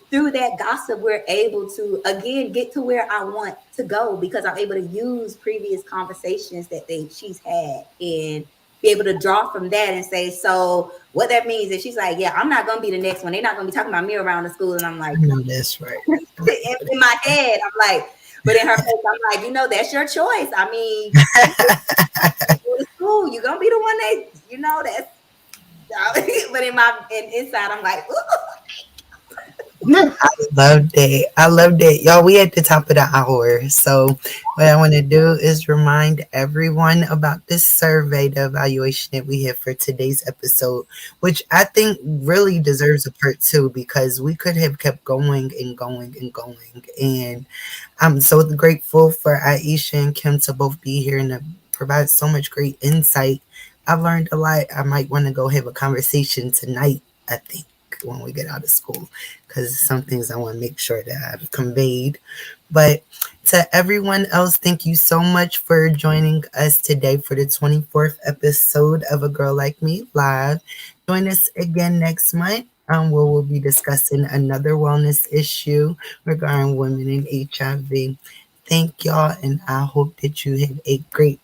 through that gossip, we're able to, again, get to where I want to go because I'm able to use previous conversations that she's had and be able to draw from that and say, so what that means is she's like, yeah, I'm not going to be the next one. They're not going to be talking about me around the school. And I'm like, no, that's right. in my head, I'm like, but in her face, I'm like, that's your choice. I mean, go to school, you're going to be the one that, that's, but inside, I'm like, ooh. I loved it. I loved it. Y'all, we at the top of the hour. So, what I want to do is remind everyone about this survey, the evaluation that we have for today's episode, which I think really deserves a part two because we could have kept going and going and going. And I'm so grateful for Ieshia and Kim to both be here and to provide so much great insight. I've learned a lot. I might want to go have a conversation tonight, I think, when we get out of school, because some things I want to make sure that I've conveyed. But to everyone else, thank you so much for joining us today for the 24th episode of A Girl Like Me Live. Join us again next month. Where we'll be discussing another wellness issue regarding women and HIV. Thank y'all, and I hope that you have a great